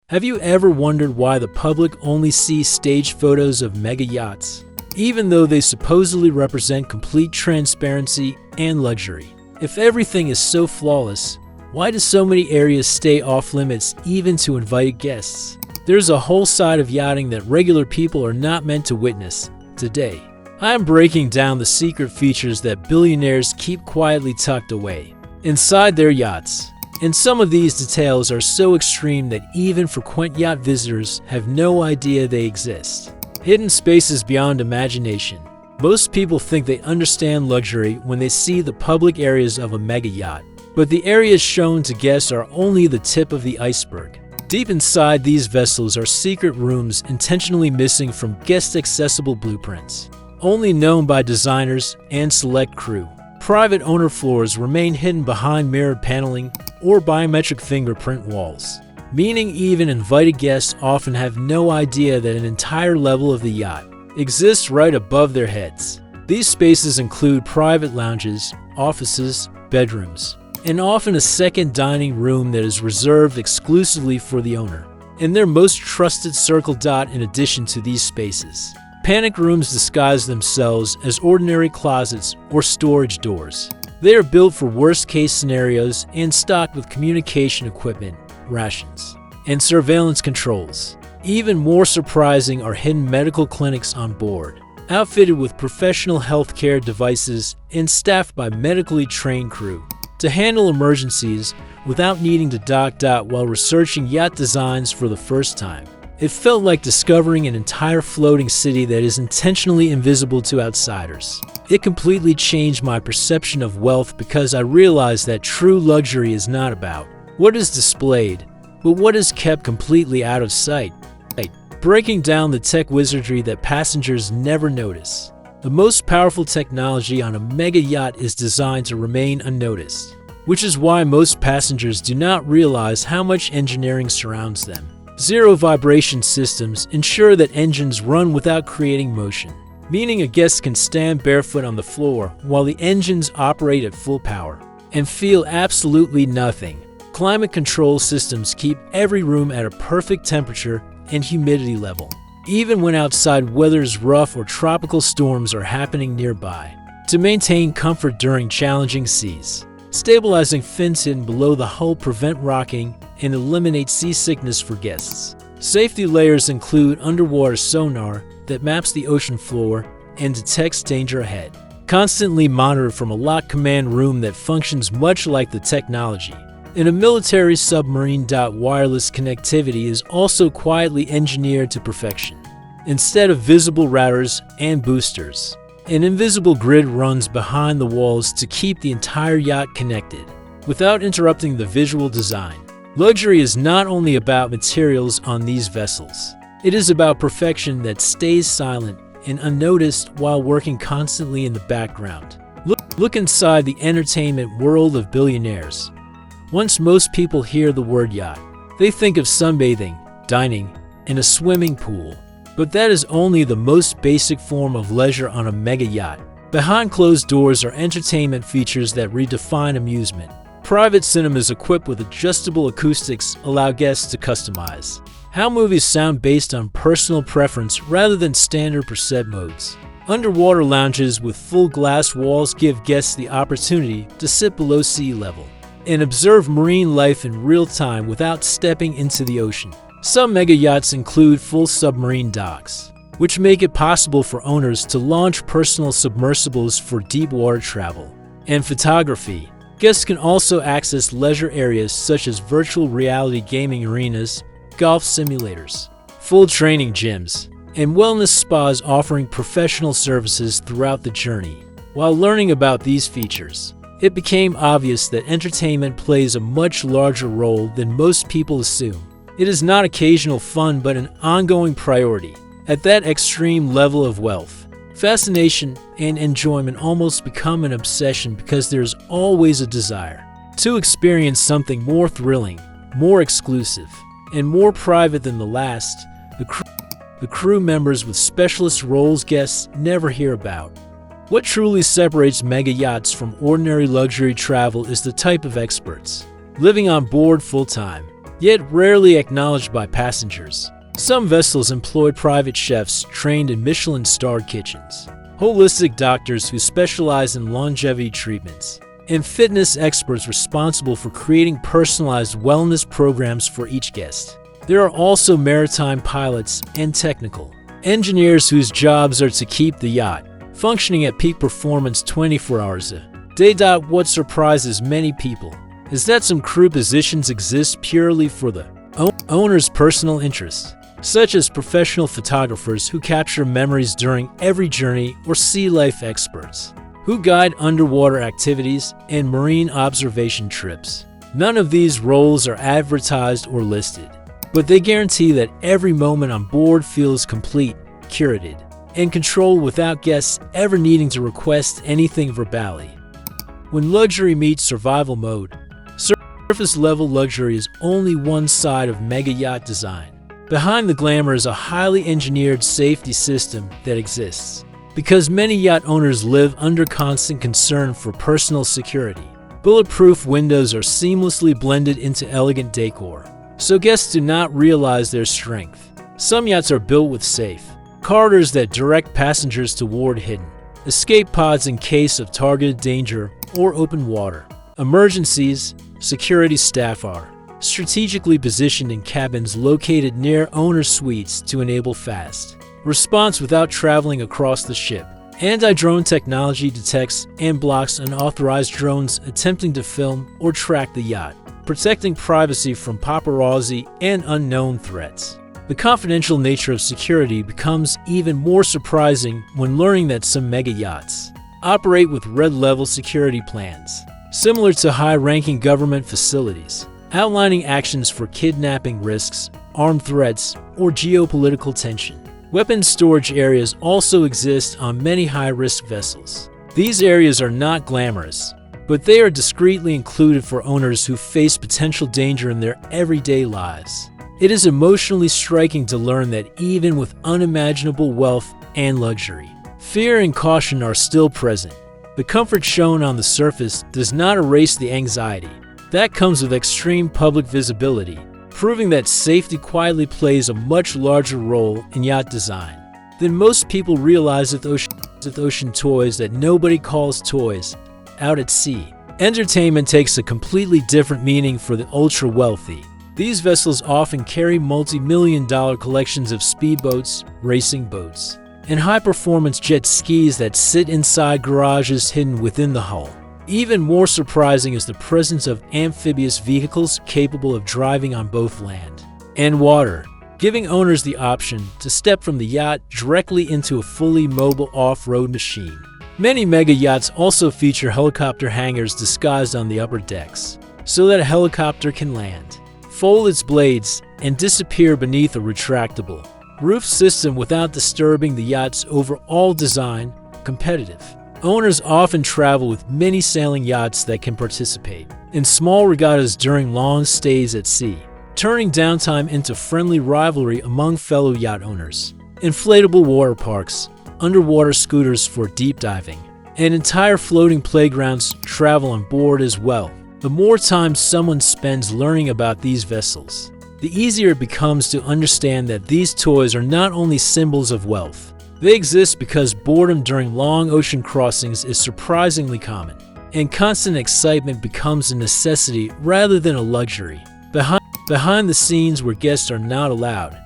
Have you ever wondered why the public only sees staged photos of mega yachts, even though they supposedly represent complete transparency and luxury? If everything is so flawless, why do so many areas stay off limits even to invited guests? There's a whole side of yachting that regular people are not meant to witness. Today, I'm breaking down the secret features that billionaires keep quietly tucked away inside their yachts. And some of these details are so extreme that even frequent yacht visitors have no idea they exist. Hidden spaces beyond imagination. Most people think they understand luxury when they see the public areas of a mega yacht, but the areas shown to guests are only the tip of the iceberg. Deep inside these vessels are secret rooms intentionally missing from guest-accessible blueprints, only known by designers and select crew. Private owner floors remain hidden behind mirrored paneling or biometric fingerprint walls, meaning even invited guests often have no idea that an entire level of the yacht exists right above their heads. These spaces include private lounges, offices, bedrooms, and often a second dining room that is reserved exclusively for the owner and their most trusted circle. In addition to these spaces, panic rooms disguise themselves as ordinary closets or storage doors. They are built for worst-case scenarios and stocked with communication equipment, rations, and surveillance controls. Even more surprising are hidden medical clinics on board, outfitted with professional healthcare devices and staffed by medically trained crew to handle emergencies without needing to dock while researching yacht designs for the first time. It felt like discovering an entire floating city that is intentionally invisible to outsiders. It completely changed my perception of wealth because I realized that true luxury is not about what is displayed, but what is kept completely out of sight. Breaking down the tech wizardry that passengers never notice. The most powerful technology on a mega yacht is designed to remain unnoticed, which is why most passengers do not realize how much engineering surrounds them. Zero vibration systems ensure that engines run without creating motion, meaning a guest can stand barefoot on the floor while the engines operate at full power and feel absolutely nothing. Climate control systems keep every room at a perfect temperature and humidity level, even when outside weather is rough or tropical storms are happening nearby, to maintain comfort during challenging seas. Stabilizing fins hidden below the hull prevent rocking and eliminate seasickness for guests. Safety layers include underwater sonar that maps the ocean floor and detects danger ahead, constantly monitored from a locked command room that functions much like the technology in a military submarine. Wireless connectivity is also quietly engineered to perfection. Instead of visible routers and boosters, an invisible grid runs behind the walls to keep the entire yacht connected without interrupting the visual design. Luxury is not only about materials on these vessels. It is about perfection that stays silent and unnoticed while working constantly in the background. Look inside the entertainment world of billionaires. Once most people hear the word yacht, they think of sunbathing, dining, and a swimming pool. But that is only the most basic form of leisure on a mega yacht. Behind closed doors are entertainment features that redefine amusement. Private cinemas equipped with adjustable acoustics allow guests to customize how movies sound based on personal preference rather than standard preset modes. Underwater lounges with full glass walls give guests the opportunity to sit below sea level and observe marine life in real time without stepping into the ocean. Some mega yachts include full submarine docks, which make it possible for owners to launch personal submersibles for deep water travel and photography. Guests can also access leisure areas such as virtual reality gaming arenas, golf simulators, full training gyms, and wellness spas offering professional services throughout the journey. While learning about these features, it became obvious that entertainment plays a much larger role than most people assume. It is not occasional fun but an ongoing priority. At that extreme level of wealth, fascination and enjoyment almost become an obsession because there's always a desire to experience something more thrilling, more exclusive, and more private than the last. The crew members with specialist roles guests never hear about. What truly separates mega yachts from ordinary luxury travel is the type of experts living on board full-time. yet rarely acknowledged by passengers. Some vessels employ private chefs trained in Michelin-starred kitchens, holistic doctors who specialize in longevity treatments, and fitness experts responsible for creating personalized wellness programs for each guest. There are also maritime pilots and technical engineers whose jobs are to keep the yacht functioning at peak performance 24 hours a day. What surprises many people is that some crew positions exist purely for the owner's personal interest, such as professional photographers who capture memories during every journey, or sea life experts who guide underwater activities and marine observation trips. None of these roles are advertised or listed, but they guarantee that every moment on board feels complete, curated, and controlled without guests ever needing to request anything verbally. When luxury meets survival mode, surface-level luxury is only one side of mega yacht design. Behind the glamour is a highly engineered safety system that exists because many yacht owners live under constant concern for personal security. Bulletproof windows are seamlessly blended into elegant decor, so guests do not realize their strength. Some yachts are built with safe corridors that direct passengers toward hidden escape pods in case of targeted danger or open water. Emergencies, security staff are strategically positioned in cabins located near owner suites to enable fast response without traveling across the ship. Anti-drone technology detects and blocks unauthorized drones attempting to film or track the yacht, protecting privacy from paparazzi and unknown threats. The confidential nature of security becomes even more surprising when learning that some mega yachts operate with red-level security plans, similar to high-ranking government facilities, outlining actions for kidnapping risks, armed threats, or geopolitical tension. Weapons storage areas also exist on many high-risk vessels. These areas are not glamorous, but they are discreetly included for owners who face potential danger in their everyday lives. It is emotionally striking to learn that even with unimaginable wealth and luxury, fear and caution are still present. The comfort shown on the surface does not erase the anxiety that comes with extreme public visibility, proving that safety quietly plays a much larger role in yacht design than most people realize. With ocean toys that nobody calls toys out at sea, entertainment takes a completely different meaning for the ultra-wealthy. These vessels often carry multi-million-dollar collections of speedboats, racing boats, and high-performance jet skis that sit inside garages hidden within the hull. Even more surprising is the presence of amphibious vehicles capable of driving on both land and water, giving owners the option to step from the yacht directly into a fully mobile off-road machine. Many mega yachts also feature helicopter hangars disguised on the upper decks, so that a helicopter can land, fold its blades, and disappear beneath a retractable roof system without disturbing the yacht's overall design. Competitive owners often travel with many sailing yachts that can participate in small regattas during long stays at sea, turning downtime into friendly rivalry among fellow yacht owners. Inflatable water parks, underwater scooters for deep diving, and entire floating playgrounds travel on board as well. The more time someone spends learning about these vessels, the easier it becomes to understand that these toys are not only symbols of wealth. They exist because boredom during long ocean crossings is surprisingly common, and constant excitement becomes a necessity rather than a luxury. Behind the scenes where guests are not allowed,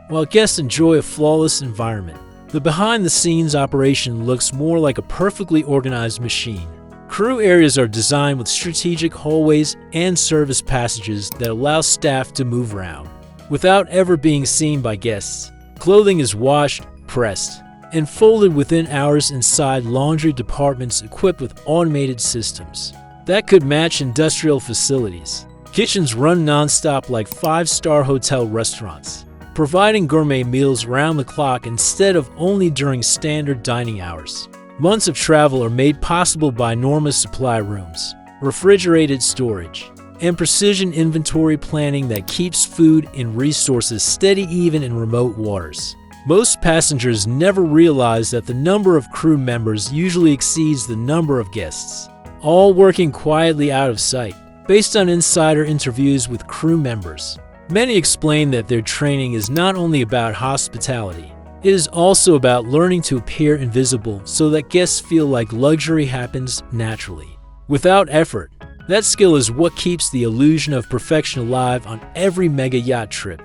while guests enjoy a flawless environment, the behind-the-scenes operation looks more like a perfectly organized machine. Crew areas are designed with strategic hallways and service passages that allow staff to move around without ever being seen by guests. Clothing is washed, pressed, and folded within hours inside laundry departments equipped with automated systems that could match industrial facilities. Kitchens run non-stop like five-star hotel restaurants, providing gourmet meals around the clock instead of only during standard dining hours. Months of travel are made possible by enormous supply rooms, refrigerated storage, and precision inventory planning that keeps food and resources steady even in remote waters. Most passengers never realize that the number of crew members usually exceeds the number of guests, all working quietly out of sight. based on insider interviews with crew members. Many explain that their training is not only about hospitality, it is also about learning to appear invisible so that guests feel like luxury happens naturally, without effort. That skill is what keeps the illusion of perfection alive on every mega yacht trip.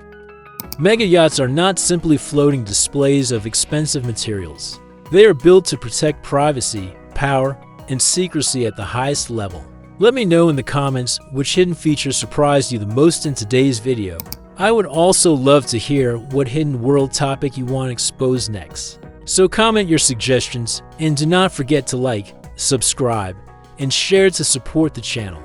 Mega yachts are not simply floating displays of expensive materials. They are built to protect privacy, power, and secrecy at the highest level. Let me know in the comments which hidden feature surprised you the most in today's video. I would also love to hear what hidden world topic you want exposed next. So comment your suggestions and do not forget to like, subscribe, and share to support the channel.